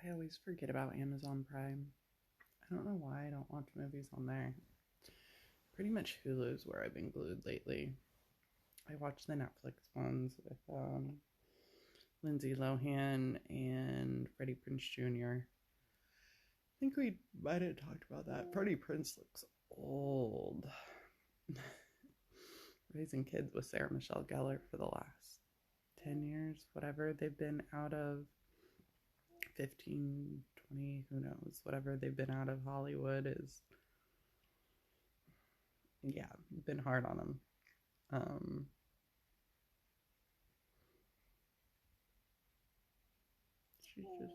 I always forget about Amazon Prime. I don't know why I don't watch movies on there. Pretty much Hulu's where I've been glued lately. I watch the Netflix ones with Lindsay Lohan and Freddie Prinze Jr. I think we might have talked about that. Freddie Prinze looks old. Raising kids with Sarah Michelle Gellar for the last 10 years, whatever they've been out of 15, 20, who knows, whatever they've been out of Hollywood is, yeah, been hard on them. She's just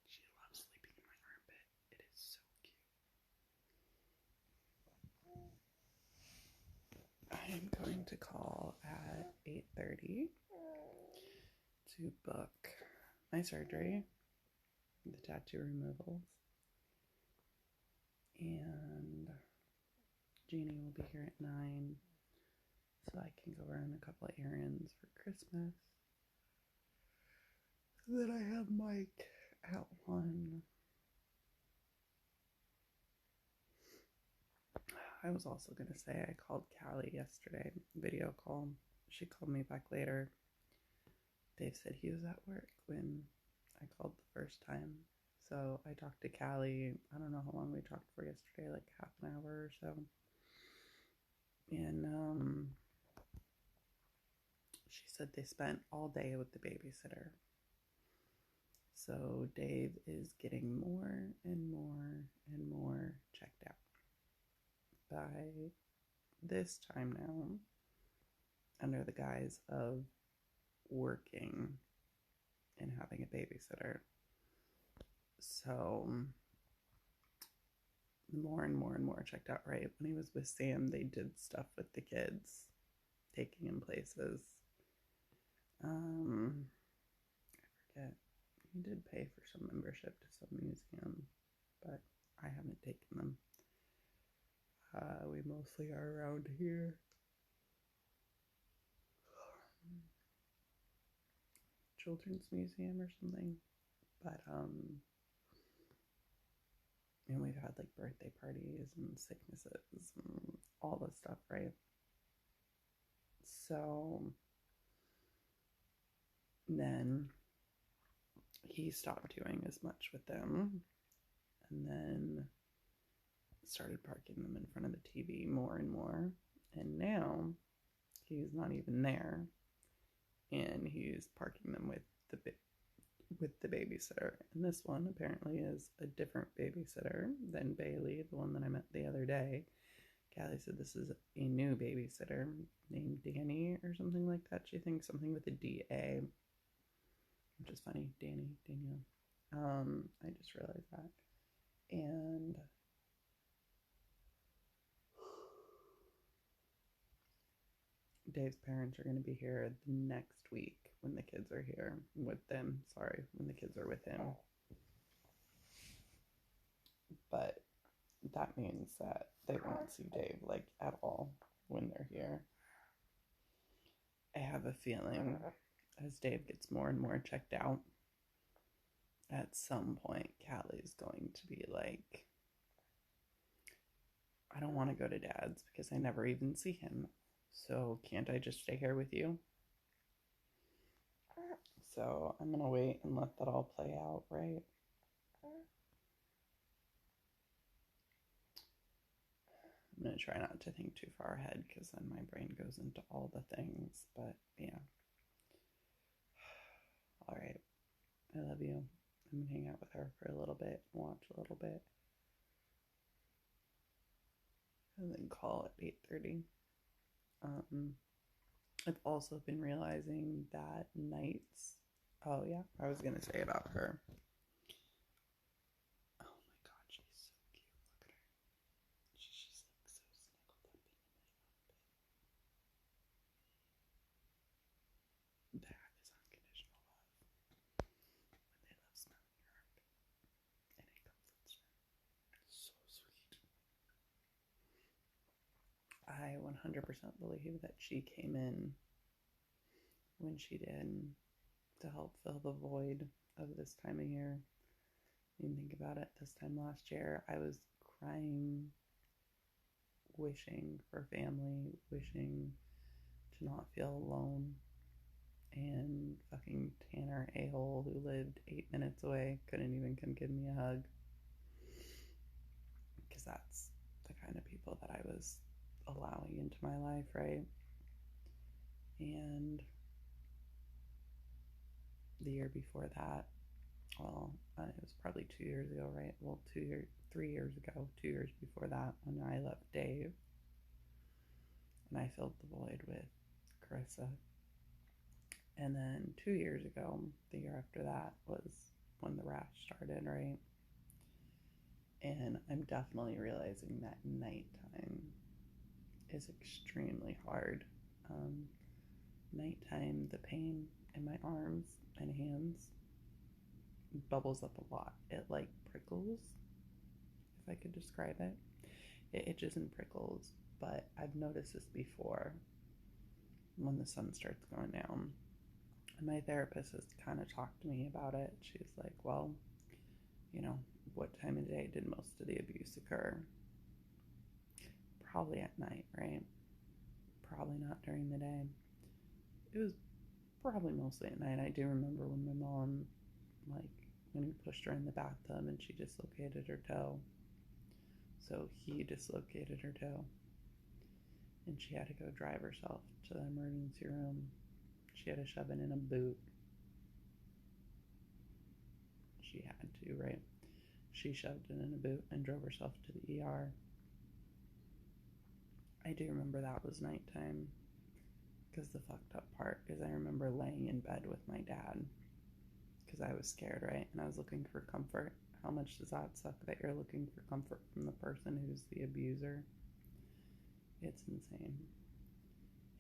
she loves sleeping in my armpit. It is so cute. I am going to call at 8:30 to book my surgery, the tattoo removals, and Jeannie will be here at 9 so I can go run a couple of errands for Christmas. And then I have Mike at 1. I was also going to say I called Callie yesterday, video call. She called me back later. Dave said he was at work when I called the first time. So I talked to Callie. I don't know how long we talked for yesterday, like half an hour or so. And she said they spent all day with the babysitter. So Dave is getting more and more and more checked out. By this time now, under the guise of working and having a babysitter. So more and more and more checked out, right? When he was with Sam, they did stuff with the kids, taking him places. I forget. He did pay for some membership to some museum, but I haven't taken them. We mostly are around here. Children's Museum or something. But and we've had like birthday parties and sicknesses and all this stuff, right? So then he stopped doing as much with them and then started parking them in front of the TV more and more. And now he's not even there, and he's parking them with the babysitter. And this one apparently is a different babysitter than Bailey, the one that I met the other day. Callie said this is a new babysitter named Danny or something like that. She thinks something with a D-A, which is funny. Danielle. I just realized that. And Dave's parents are going to be here the next week when the kids are here with them. Sorry, when the kids are with him. But that means that they won't see Dave like at all when they're here. I have a feeling as Dave gets more and more checked out, at some point Callie's going to be like, I don't want to go to Dad's because I never even see him. So can't I just stay here with you? So I'm going to wait and let that all play out, right? I'm going to try not to think too far ahead because then my brain goes into all the things. But yeah. All right. I love you. I'm going to hang out with her for a little bit, watch a little bit, and then call at 8:30. I've also been realizing that nights. Oh, yeah, I was going to say about her. Oh my god, she's so cute. Look at her. She's just like so snuggled up in my armpit. That is unconditional love. When they love smelling your armpit and it comforts them. So sweet. I 100% believe that she came in when she did to help fill the void of this time of year. I mean, think about it. This time last year, I was crying, wishing for family, wishing to not feel alone. And fucking Tanner a-hole who lived 8 minutes away couldn't even come give me a hug. Because that's the kind of people that I was allowing into my life, right? And the year before that, well, it was probably 2 years ago, right? Well, 3 years ago, 2 years before that, when I left Dave, and I filled the void with Carissa. And then 2 years ago, the year after that, was when the rash started, right? And I'm definitely realizing that nighttime is extremely hard. Um, Nighttime, the pain in my arms and hands bubbles up a lot. It like prickles, if I could describe it. It itches and prickles, but I've noticed this before when the sun starts going down. And my therapist has kind of talked to me about it. She's like, well, you know, what time of day did most of the abuse occur? Probably at night, right? Probably not during the day. It was probably mostly at night. I do remember when my mom, like, when we pushed her in the bathtub and she dislocated her toe. So he dislocated her toe. And she had to go drive herself to the emergency room. She had to shove it in a boot. She had to, right? She shoved it in a boot and drove herself to the ER. I do remember that was nighttime. Because the fucked up part is I remember laying in bed with my dad. Because I was scared, right? And I was looking for comfort. How much does that suck that you're looking for comfort from the person who's the abuser? It's insane.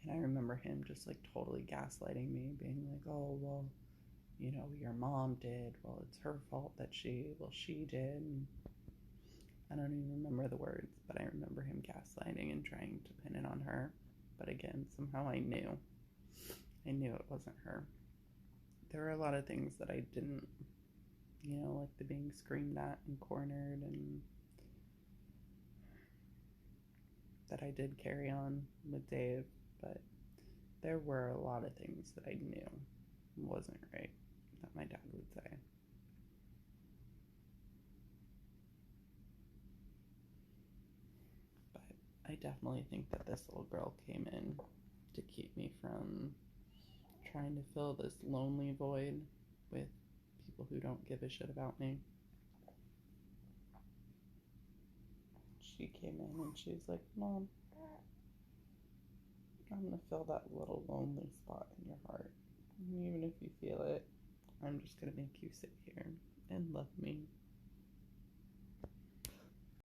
And I remember him just like totally gaslighting me, being like, oh, well, you know, your mom did. Well, it's her fault that she did. I don't even remember the words, but I remember him gaslighting and trying to pin it on her. But again, somehow I knew it wasn't her. There were a lot of things that I didn't, like the being screamed at and cornered, and that I did carry on with Dave, but there were a lot of things that I knew wasn't right that my dad would say. But I definitely think that this little girl came in to keep me from trying to fill this lonely void with people who don't give a shit about me. She came in and she's like, Mom, I'm gonna fill that little lonely spot in your heart. And even if you feel it, I'm just gonna make you sit here and love me